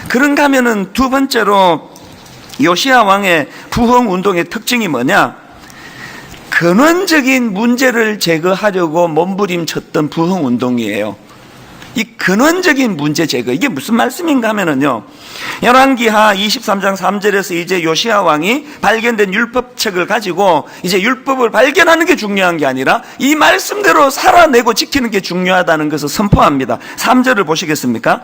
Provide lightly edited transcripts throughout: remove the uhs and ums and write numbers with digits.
그런가 하면은 두 번째로 요시야 왕의 부흥운동의 특징이 뭐냐? 근원적인 문제를 제거하려고 몸부림쳤던 부흥운동이에요. 이 근원적인 문제 제거, 이게 무슨 말씀인가 하면은요, 열왕기하 23장 3절에서 이제 요시야 왕이 발견된 율법책을 가지고 이제 율법을 발견하는 게 중요한 게 아니라 이 말씀대로 살아내고 지키는 게 중요하다는 것을 선포합니다. 3절을 보시겠습니까?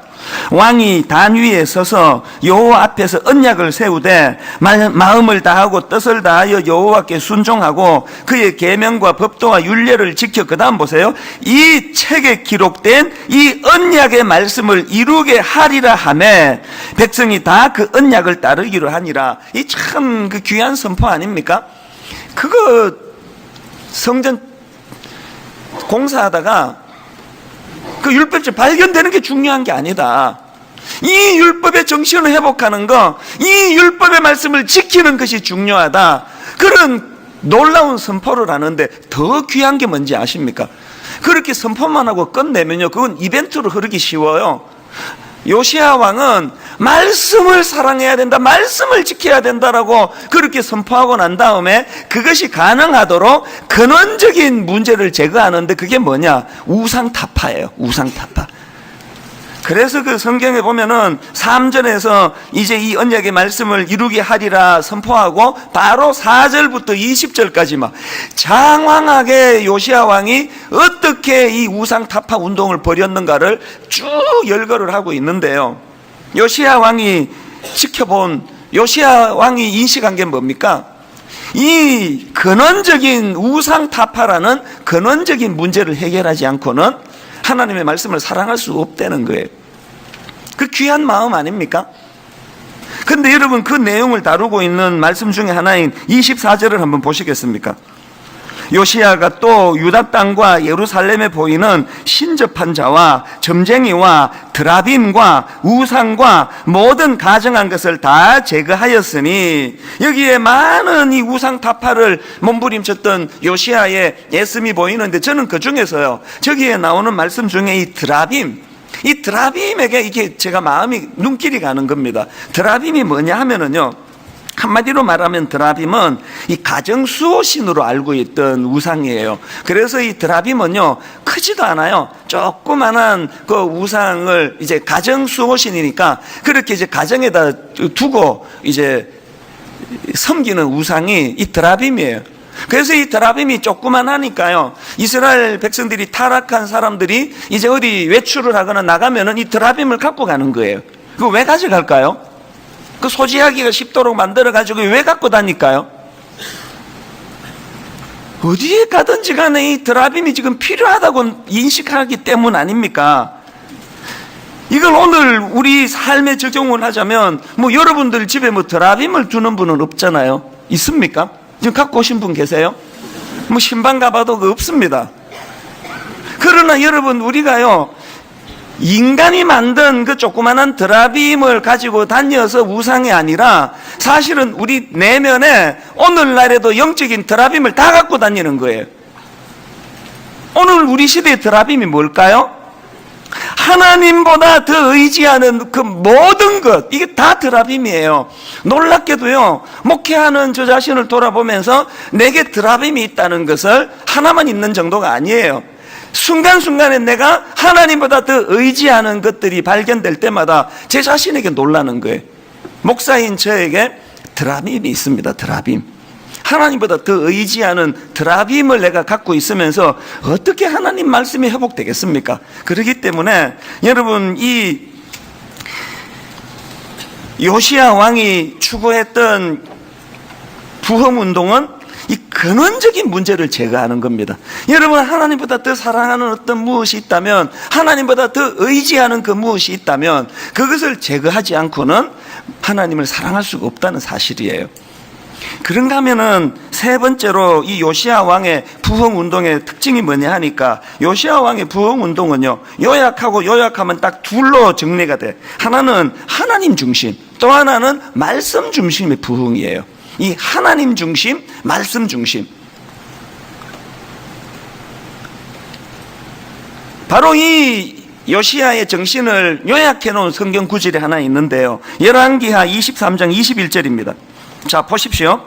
왕이 단 위에 서서 여호와 앞에서 언약을 세우되 마음을 다하고 뜻을 다하여 여호와께 순종하고 그의 계명과 법도와 율례를 지켜, 그 다음 보세요. 이 책에 기록된 이 언약의 말씀을 이루게 하리라 하매 백성이 다 그 언약을 따르기로 하니라. 이 참 그 귀한 선포 아닙니까? 그거 성전 공사하다가 그 율법책 발견되는 게 중요한 게 아니다. 이 율법의 정신을 회복하는 거, 이 율법의 말씀을 지키는 것이 중요하다. 그런 놀라운 선포를 하는데 더 귀한 게 뭔지 아십니까? 그렇게 선포만 하고 끝내면요, 그건 이벤트로 흐르기 쉬워요. 요시야 왕은 말씀을 사랑해야 된다, 말씀을 지켜야 된다라고 그렇게 선포하고 난 다음에 그것이 가능하도록 근원적인 문제를 제거하는데 그게 뭐냐? 우상타파예요. 우상타파. 그래서 그 성경에 보면은 3절에서 이제 이 언약의 말씀을 이루게 하리라 선포하고 바로 4절부터 20절까지 막 장황하게 요시야 왕이 어떻게 이 우상타파 운동을 벌였는가를 쭉 열거를 하고 있는데요. 요시야 왕이 지켜본, 요시야 왕이 인식한 게 뭡니까? 이 근원적인 우상타파라는 근원적인 문제를 해결하지 않고는 하나님의 말씀을 사랑할 수 없다는 거예요. 그 귀한 마음 아닙니까? 근데 여러분, 그 내용을 다루고 있는 말씀 중에 하나인 24절을 한번 보시겠습니까? 요시야가 또 유다 땅과 예루살렘에 보이는 신접한 자와 점쟁이와 드라빔과 우상과 모든 가증한 것을 다 제거하였으니, 여기에 많은 이 우상 타파를 몸부림쳤던 요시야의 애씀이 보이는데, 저는 그 중에서요, 저기에 나오는 말씀 중에 이 드라빔, 이 드라빔에게 이게 제가 마음이 눈길이 가는 겁니다. 드라빔이 뭐냐 하면은요, 한마디로 말하면 드라빔은 이 가정수호신으로 알고 있던 우상이에요. 그래서 이 드라빔은요, 크지도 않아요. 조그만한 그 우상을 이제 가정수호신이니까 그렇게 이제 가정에다 두고 이제 섬기는 우상이 이 드라빔이에요. 그래서 이 드라빔이 조그만하니까요, 이스라엘 백성들이 타락한 사람들이 이제 어디 외출을 하거나 나가면은 이 드라빔을 갖고 가는 거예요. 그거 왜 가져갈까요? 그 소지하기가 쉽도록 만들어가지고 왜 갖고 다닐까요? 어디에 가든지 간에 이 드라빔이 지금 필요하다고 인식하기 때문 아닙니까? 이걸 오늘 우리 삶에 적용을 하자면, 뭐 여러분들 집에 뭐 드라빔을 두는 분은 없잖아요. 있습니까? 지금 갖고 오신 분 계세요? 뭐 신방 가봐도 그 없습니다. 그러나 여러분, 우리가요, 인간이 만든 그 조그만한 드라빔을 가지고 다녀서 우상이 아니라 사실은 우리 내면에 오늘날에도 영적인 드라빔을 다 갖고 다니는 거예요. 오늘 우리 시대의 드라빔이 뭘까요? 하나님보다 더 의지하는 그 모든 것, 이게 다 드라빔이에요. 놀랍게도요, 목회하는 저 자신을 돌아보면서 내게 드라빔이 있다는 것을 하나만 있는 정도가 아니에요. 순간순간에 내가 하나님보다 더 의지하는 것들이 발견될 때마다 제 자신에게 놀라는 거예요. 목사인 저에게 드라빔이 있습니다. 드라빔. 하나님보다 더 의지하는 드라빔을 내가 갖고 있으면서 어떻게 하나님 말씀이 회복되겠습니까? 그렇기 때문에 여러분, 이 요시야 왕이 추구했던 부흥운동은 이 근원적인 문제를 제거하는 겁니다. 여러분, 하나님보다 더 사랑하는 어떤 무엇이 있다면, 하나님보다 더 의지하는 그 무엇이 있다면 그것을 제거하지 않고는 하나님을 사랑할 수가 없다는 사실이에요. 그런가 하면은 세 번째로 이 요시야 왕의 부흥운동의 특징이 뭐냐 하니까, 요시야 왕의 부흥운동은요, 요약하고 요약하면 딱 둘로 정리가 돼. 하나는 하나님 중심, 또 하나는 말씀 중심의 부흥이에요. 이 하나님 중심, 말씀 중심. 바로 이 요시야의 정신을 요약해 놓은 성경 구절이 하나 있는데요. 열왕기하 23장 21절입니다. 자, 보십시오.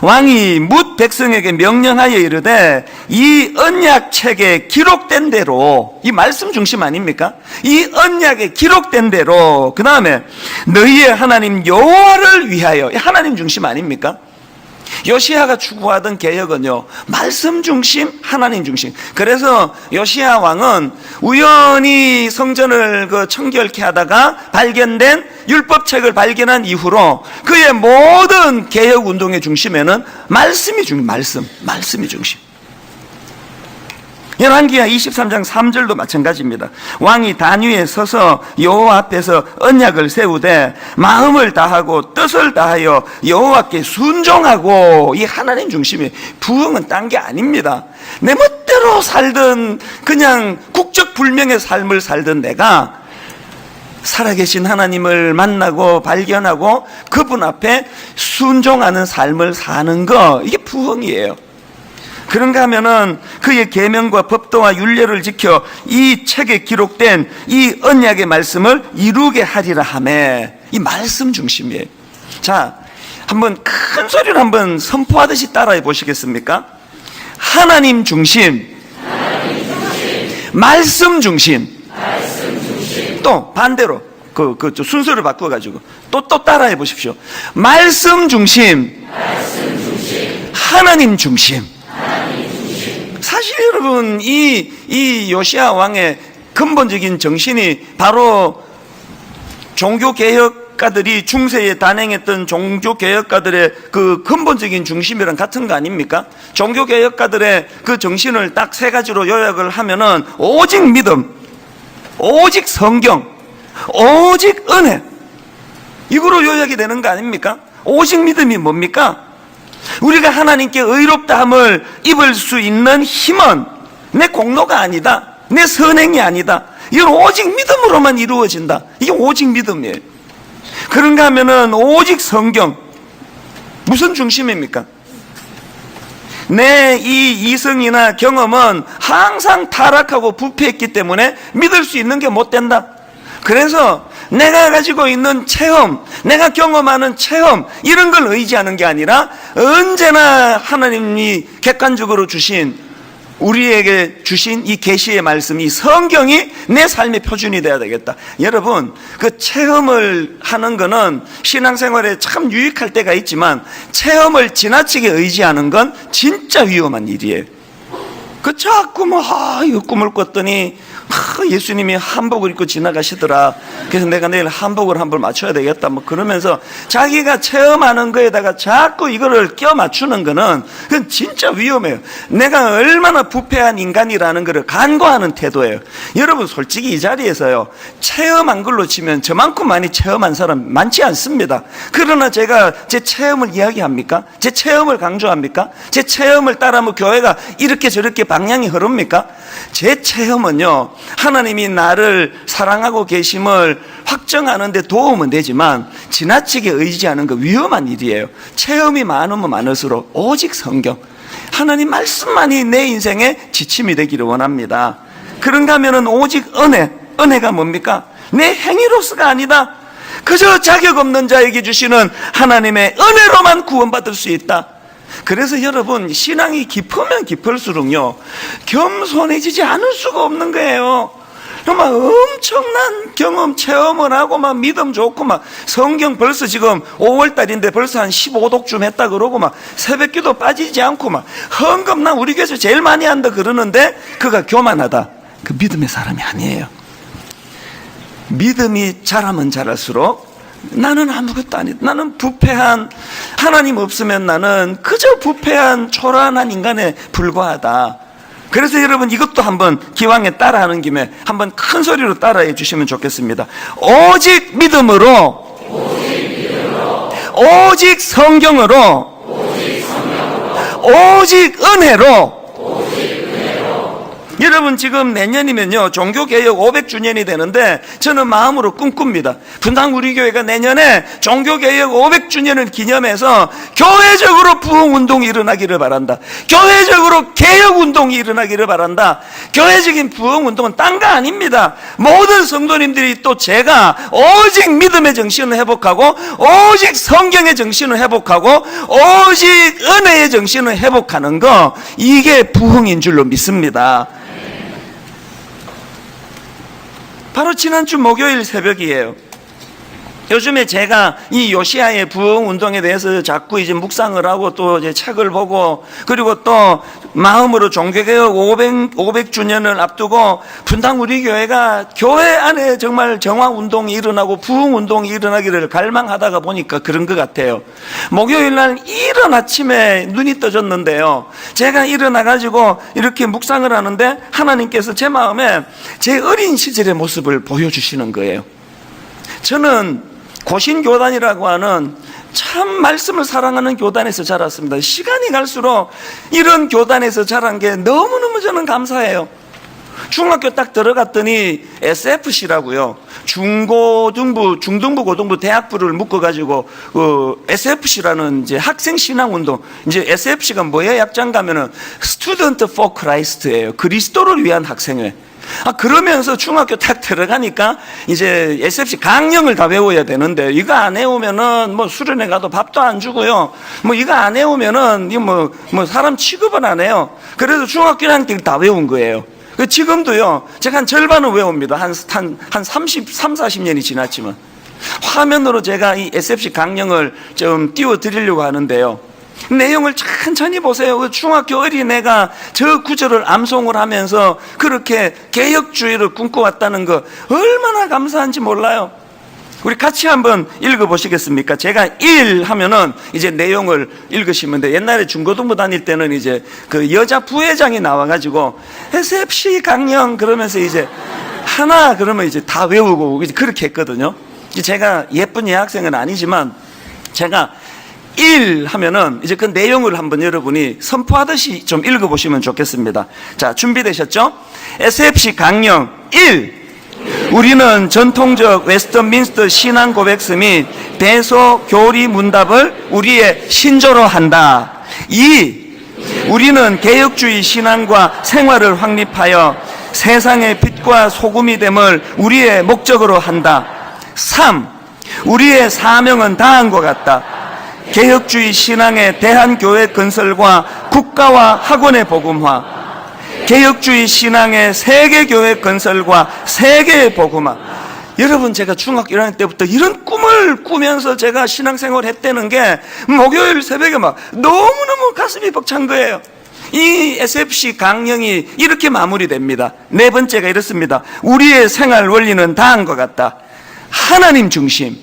왕이 뭇 백성에게 명령하여 이르되 이 언약책에 기록된 대로, 이 말씀 중심 아닙니까? 이 언약에 기록된 대로, 그 다음에 너희의 하나님 여호와를 위하여, 하나님 중심 아닙니까? 요시야가 추구하던 개혁은요, 말씀 중심, 하나님 중심. 그래서 요시야 왕은 우연히 성전을 청결케 하다가 발견된 율법책을 발견한 이후로 그의 모든 개혁 운동의 중심에는 말씀이 중심, 말씀이 중심. 열왕기하 23장 3절도 마찬가지입니다. 왕이 단 위에 서서 여호와 앞에서 언약을 세우되 마음을 다하고 뜻을 다하여 여호와께 순종하고, 이 하나님 중심이, 부흥은 딴 게 아닙니다. 내 멋대로 살던 그냥 국적불명의 삶을 살던 내가 살아계신 하나님을 만나고 발견하고 그분 앞에 순종하는 삶을 사는 거, 이게 부흥이에요. 그런가 하면은 그의 계명과 법도와 율례를 지켜 이 책에 기록된 이 언약의 말씀을 이루게 하리라 하며, 이 말씀 중심이에요. 자, 한번 큰 소리로 한번 선포하듯이 따라해 보시겠습니까? 하나님 중심, 말씀 중심. 또 반대로 순서를 바꿔가지고 또 따라해 보십시오. 말씀 중심, 하나님 중심. 사실 여러분, 이 요시야 왕의 근본적인 정신이 바로 종교개혁가들이 중세에 단행했던 종교개혁가들의 그 근본적인 중심이랑 같은 거 아닙니까? 종교개혁가들의 그 정신을 딱 세 가지로 요약을 하면은 오직 믿음, 오직 성경, 오직 은혜, 이거로 요약이 되는 거 아닙니까? 오직 믿음이 뭡니까? 우리가 하나님께 의롭다함을 입을 수 있는 힘은 내 공로가 아니다, 내 선행이 아니다. 이건 오직 믿음으로만 이루어진다. 이게 오직 믿음이에요. 그런가 하면은 오직 성경, 무슨 중심입니까? 내 이 이성이나 경험은 항상 타락하고 부패했기 때문에 믿을 수 있는 게 못 된다. 그래서 내가 가지고 있는 체험, 내가 경험하는 체험, 이런 걸 의지하는 게 아니라 언제나 하나님이 객관적으로 주신, 우리에게 주신 이 계시의 말씀, 이 성경이 내 삶의 표준이 돼야 되겠다. 여러분, 그 체험을 하는 거는 신앙생활에 참 유익할 때가 있지만 체험을 지나치게 의지하는 건 진짜 위험한 일이에요. 그 자꾸 이거 꿈을 꿨더니 예수님이 한복을 입고 지나가시더라. 그래서 내가 내일 한복을 한 벌 맞춰야 되겠다. 그러면서 자기가 체험하는 거에다가 자꾸 이거를 껴 맞추는 거는 그건 진짜 위험해요. 내가 얼마나 부패한 인간이라는 것을 간과하는 태도예요. 여러분, 솔직히 이 자리에서요, 체험한 걸로 치면 저만큼 많이 체험한 사람 많지 않습니다. 그러나 제가 제 체험을 이야기합니까? 제 체험을 강조합니까? 제 체험을 따라하면 교회가 이렇게 저렇게 방향이 흐릅니까? 제 체험은요, 하나님이 나를 사랑하고 계심을 확정하는 데 도움은 되지만 지나치게 의지하는 거 위험한 일이에요. 체험이 많으면 많을수록 오직 성경, 하나님 말씀만이 내 인생의 지침이 되기를 원합니다. 그런가 하면은 오직 은혜가 뭡니까? 내 행위로서가 아니다. 그저 자격 없는 자에게 주시는 하나님의 은혜로만 구원받을 수 있다. 그래서 여러분, 신앙이 깊으면 깊을수록요, 겸손해지지 않을 수가 없는 거예요. 막 엄청난 경험, 체험을 하고 막 믿음 좋고 막 성경 벌써 지금 5월달인데 벌써 한 15독쯤 했다 그러고 막 새벽기도 빠지지 않고 막 헌금 나 우리 교회에서 제일 많이 한다 그러는데 그가 교만하다. 그 믿음의 사람이 아니에요. 믿음이 자라면 자랄수록 나는 아무것도 아니다. 나는 부패한, 하나님 없으면 나는 그저 부패한 초라한 인간에 불과하다. 그래서 여러분, 이것도 한번 기왕에 따라하는 김에 한번 큰 소리로 따라해 주시면 좋겠습니다. 오직 믿음으로, 오직 성경으로, 오직 은혜로. 여러분 지금 내년이면요 종교개혁 500주년이 되는데 저는 마음으로 꿈꿉니다. 분당 우리 교회가 내년에 종교개혁 500주년을 기념해서 교회적으로 부흥운동이 일어나기를 바란다. 교회적으로 개혁운동이 일어나기를 바란다. 교회적인 부흥운동은 딴 거 아닙니다. 모든 성도님들이 또 제가 오직 믿음의 정신을 회복하고 오직 성경의 정신을 회복하고 오직 은혜의 정신을 회복하는 거, 이게 부흥인 줄로 믿습니다. 바로 지난주 목요일 새벽이에요. 요즘에 제가 이 요시야의 부흥 운동에 대해서 자꾸 이제 묵상을 하고 또 이제 책을 보고, 그리고 또 마음으로 종교개혁 500주년을 앞두고 분당 우리 교회가 교회 안에 정말 정화 운동이 일어나고 부흥 운동이 일어나기를 갈망하다가 보니까 그런 것 같아요. 목요일 날 이른 아침에 눈이 떠졌는데요, 제가 일어나가지고 이렇게 묵상을 하는데 하나님께서 제 마음에 제 어린 시절의 모습을 보여주시는 거예요. 저는 고신교단이라고 하는 참 말씀을 사랑하는 교단에서 자랐습니다. 시간이 갈수록 이런 교단에서 자란 게 너무너무 저는 감사해요. 중학교 딱 들어갔더니 SFC라고요. 중등부, 고등부, 대학부를 묶어가지고 SFC라는 이제 학생 신앙운동. 이제 SFC가 뭐예요? 약장 가면은 Student for Christ예요. 그리스도를 위한 학생회. 그러면서 중학교 딱 들어가니까 이제 SFC 강령을 다 외워야 되는데, 이거 안 외우면은 뭐 수련회 가도 밥도 안 주고요. 뭐 이거 안 외우면은 뭐 사람 취급은 안 해요. 그래서 중학교 1학년 다 외운 거예요. 지금도요, 제가 한 절반은 외웁니다. 한 40년이 지났지만. 화면으로 제가 이 SFC 강령을 좀 띄워드리려고 하는데요. 내용을 천천히 보세요. 그 중학교 어린애가 저 구절을 암송을 하면서 그렇게 개혁주의를 꿈꿔왔다는 거 얼마나 감사한지 몰라요. 우리 같이 한번 읽어보시겠습니까? 제가 1 하면은 이제 내용을 읽으시면 돼요. 옛날에 중고등부 다닐 때는 이제 그 여자 부회장이 나와가지고 SFC 강령 그러면서 이제 하나 그러면 이제 다 외우고 그렇게 했거든요. 제가 예쁜 여학생은 아니지만 제가 1 하면은 이제 그 내용을 한번 여러분이 선포하듯이 좀 읽어보시면 좋겠습니다. 자, 준비되셨죠? SFC 강령 1. 우리는 전통적 웨스트민스터 신앙 고백서 및 대소 교리 문답을 우리의 신조로 한다. 2. 우리는 개혁주의 신앙과 생활을 확립하여 세상의 빛과 소금이 됨을 우리의 목적으로 한다. 3. 우리의 사명은 다음과 같다. 개혁주의 신앙의 대한교회 건설과 국가와 학원의 복음화, 개혁주의 신앙의 세계교회 건설과 세계의 복음화. 여러분, 제가 중학교 1학년 때부터 이런 꿈을 꾸면서 제가 신앙생활을 했다는 게 목요일 새벽에 막 너무너무 가슴이 벅찬 거예요. 이 SFC 강령이 이렇게 마무리됩니다. 네 번째가 이렇습니다. 우리의 생활 원리는 다음과 같다. 하나님 중심,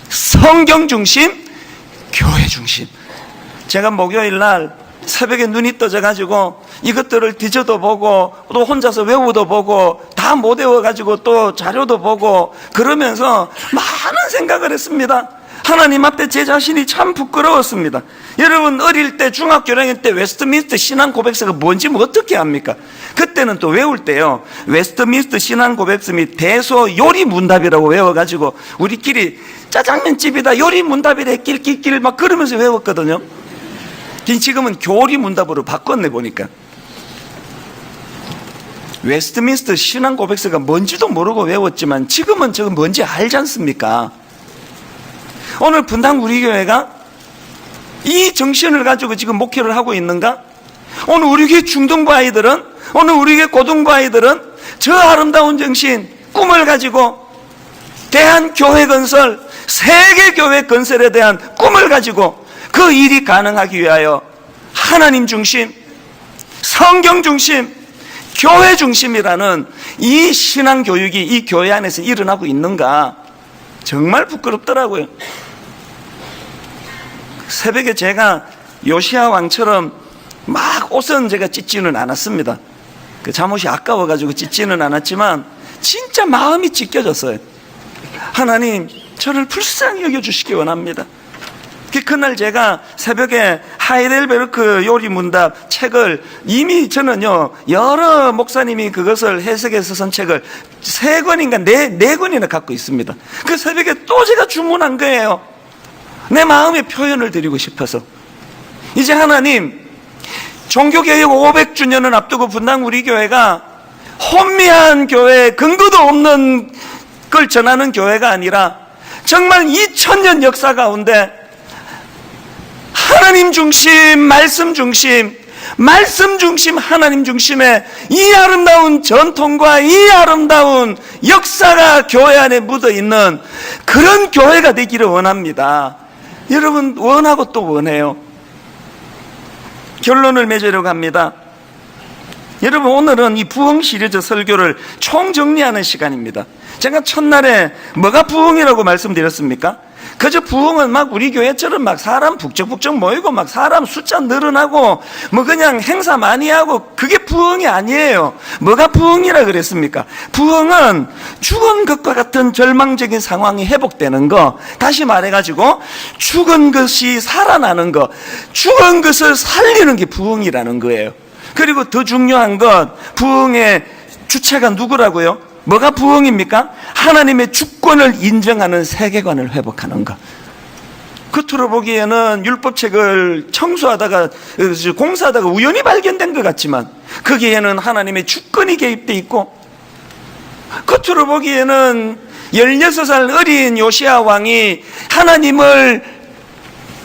성경 중심, 교회 중심. 제가 목요일 날 새벽에 눈이 떠져가지고 이것들을 뒤져도 보고 또 혼자서 외우도 보고 다 못 외워가지고 또 자료도 보고 그러면서 많은 생각을 했습니다. 하나님 앞에 제 자신이 참 부끄러웠습니다. 여러분, 어릴 때 중학교 1학년 때 웨스트민스터 신앙 고백서가 뭔지 뭐 어떻게 합니까? 그때는 또 외울 때요, 웨스트민스터 신앙 고백서 및 대소 요리 문답이라고 외워가지고 우리끼리 짜장면집이다 요리 문답이래 낄낄낄 막 그러면서 외웠거든요. 지금은 교리 문답으로 바꿨네 보니까. 웨스트민스터 신앙 고백서가 뭔지도 모르고 외웠지만 지금은 저거 뭔지 알지 않습니까? 오늘 분당 우리 교회가 이 정신을 가지고 지금 목회를 하고 있는가? 오늘 우리 교회 중등부 아이들은, 오늘 우리 교회 고등부 아이들은 저 아름다운 정신, 꿈을 가지고 대한교회 건설, 세계교회 건설에 대한 꿈을 가지고 그 일이 가능하기 위하여 하나님 중심, 성경 중심, 교회 중심이라는 이 신앙 교육이 이 교회 안에서 일어나고 있는가? 정말 부끄럽더라고요. 새벽에 제가 요시야 왕처럼 막 옷은 제가 찢지는 않았습니다. 그 잠옷이 아까워가지고 찢지는 않았지만 진짜 마음이 찢겨졌어요. 하나님, 저를 불쌍히 여겨주시기 원합니다. 그날 제가 새벽에 하이델베르크 요리문답 책을 이미 저는요, 여러 목사님이 그것을 해석해서 쓴 책을 3권인가 4권이나 갖고 있습니다. 그 새벽에 또 제가 주문한 거예요. 내 마음의 표현을 드리고 싶어서. 이제 하나님, 종교개혁 500주년을 앞두고 분당 우리 교회가 혼미한 교회, 근거도 없는 걸 전하는 교회가 아니라 정말 2000년 역사 가운데 하나님 중심, 말씀 중심, 말씀 중심, 하나님 중심의 이 아름다운 전통과 이 아름다운 역사가 교회 안에 묻어있는 그런 교회가 되기를 원합니다. 여러분, 원하고 또 원해요. 결론을 맺으려고 합니다. 여러분, 오늘은 이 부흥 시리즈 설교를 총정리하는 시간입니다. 제가 첫날에 뭐가 부흥이라고 말씀드렸습니까? 그저 부흥은 막 우리 교회처럼 막 사람 북적북적 모이고 막 사람 숫자 늘어나고 뭐 그냥 행사 많이 하고, 그게 부흥이 아니에요. 뭐가 부흥이라 그랬습니까? 부흥은 죽은 것과 같은 절망적인 상황이 회복되는 거, 다시 말해가지고 죽은 것이 살아나는 거, 죽은 것을 살리는 게 부흥이라는 거예요. 그리고 더 중요한 건 부흥의 주체가 누구라고요? 뭐가 부흥입니까? 하나님의 주권을 인정하는 세계관을 회복하는 것. 겉으로 보기에는 율법책을 청소하다가, 공사하다가 우연히 발견된 것 같지만 거기에는 하나님의 주권이 개입되어 있고, 겉으로 보기에는 16살 어린 요시야 왕이 하나님을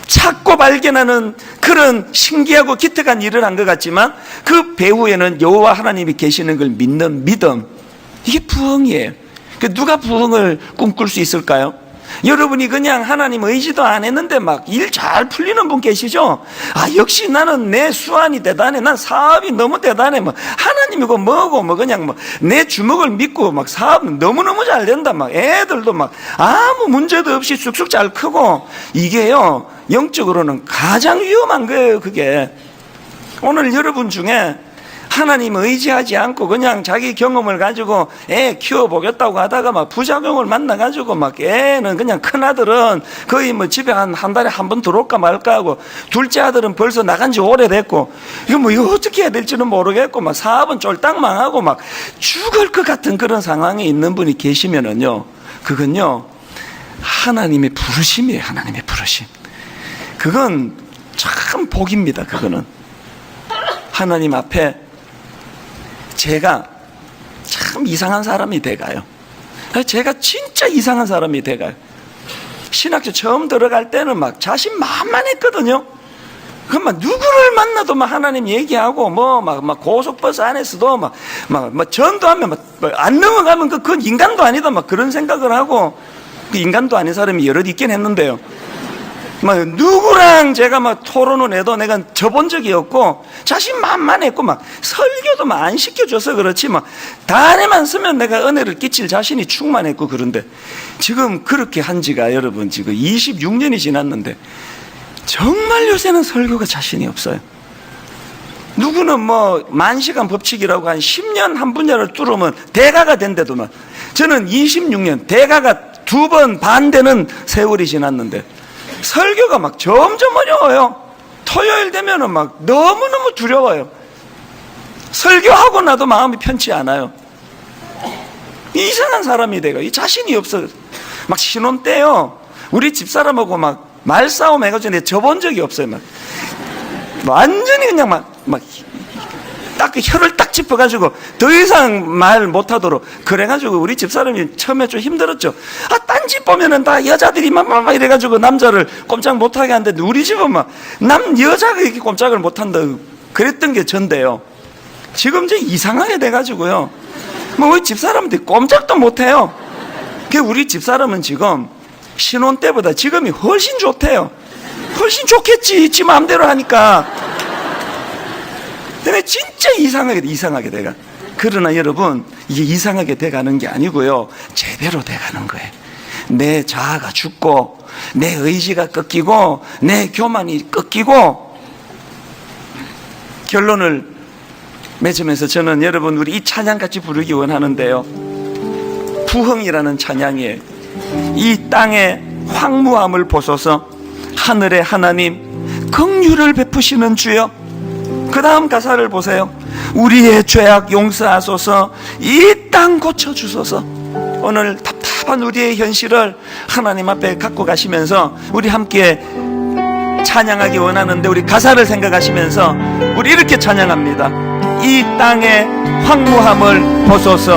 찾고 발견하는 그런 신기하고 기특한 일을 한 것 같지만 그 배후에는 여호와 하나님이 계시는 걸 믿는 믿음, 이게 부흥이에요. 누가 부흥을 꿈꿀 수 있을까요? 여러분이 그냥 하나님 의지도 안 했는데 막 일 잘 풀리는 분 계시죠? 아, 역시 나는 내 수완이 대단해, 난 사업이 너무 대단해, 뭐 하나님이고 뭐고 뭐 그냥 뭐 내 주먹을 믿고 막 사업 너무너무 잘 된다, 막 애들도 막 아무 문제도 없이 쑥쑥 잘 크고, 이게요 영적으로는 가장 위험한 거예요. 그게 오늘 여러분 중에 하나님 의지하지 않고 그냥 자기 경험을 가지고 애 키워보겠다고 하다가 막 부작용을 만나가지고 막 애는 그냥 큰아들은 거의 뭐 집에 한 달에 한 번 들어올까 말까 하고, 둘째 아들은 벌써 나간 지 오래됐고, 이거 어떻게 해야 될지는 모르겠고, 막 사업은 쫄딱 망하고 막 죽을 것 같은 그런 상황에 있는 분이 계시면은요, 그건요 하나님의 부르심이에요. 하나님의 부르심. 그건 참 복입니다. 그거는 하나님 앞에 제가 참 이상한 사람이 돼가요. 제가 진짜 이상한 사람이 돼가요. 신학교 처음 들어갈 때는 막 자신만만했거든요. 그럼 막 누구를 만나도 막 하나님 얘기하고 막 고속버스 안에서도 막 전도하면 막 안 넘어가면 그건 인간도 아니다, 막 그런 생각을 하고, 그 인간도 아닌 사람이 여럿 있긴 했는데요. 막 누구랑 제가 막 토론을 해도 내가 져본 적이 없고 자신만만했고, 막 설교도 막 안 시켜줘서 그렇지 막 단에만 쓰면 내가 은혜를 끼칠 자신이 충만했고. 그런데 지금 그렇게 한 지가 여러분 지금 26년이 지났는데 정말 요새는 설교가 자신이 없어요. 누구는 뭐 10,000시간 법칙이라고 한 10년 한 분야를 뚫으면 대가가 된대도만, 저는 26년 대가가 2번 반 되는 세월이 지났는데 설교가 막 점점 어려워요. 토요일 되면은 막 너무너무 두려워요. 설교하고 나도 마음이 편치 않아요. 이상한 사람이 돼요. 이 자신이 없어요. 막 신혼 때요, 우리 집사람하고 막 말싸움 해가지고 내가 져본 적이 없어요. 막 완전히 그냥 딱 혀를 딱 짚어가지고 더 이상 말 못하도록 그래가지고 우리 집사람이 처음에 좀 힘들었죠. 딴 집 보면은 다 여자들이 막 이래가지고 남자를 꼼짝 못하게 하는데 우리 집은 막 여자가 이렇게 꼼짝을 못한다, 그랬던 게 전데요. 지금 이제 이상하게 돼가지고요, 뭐 우리 집사람들이 꼼짝도 못해요. 우리 집사람은 지금 신혼 때보다 지금이 훨씬 좋대요. 훨씬 좋겠지, 지 마음대로 하니까. 근데 진짜 이상하게 돼가. 그러나 여러분, 이게 이상하게 돼가는 게 아니고요, 제대로 돼가는 거예요. 내 자아가 죽고 내 의지가 꺾이고 내 교만이 꺾이고. 결론을 맺으면서 저는 여러분, 우리 이 찬양 같이 부르기 원하는데요, 부흥이라는 찬양이에요. 이 땅의 황무함을 보소서, 하늘의 하나님 긍휼을 베푸시는 주여. 그 다음 가사를 보세요. 우리의 죄악 용서하소서, 이 땅 고쳐주소서. 오늘 답답한 우리의 현실을 하나님 앞에 갖고 가시면서 우리 함께 찬양하기 원하는데, 우리 가사를 생각하시면서 우리 이렇게 찬양합니다. 이 땅의 황무함을 보소서.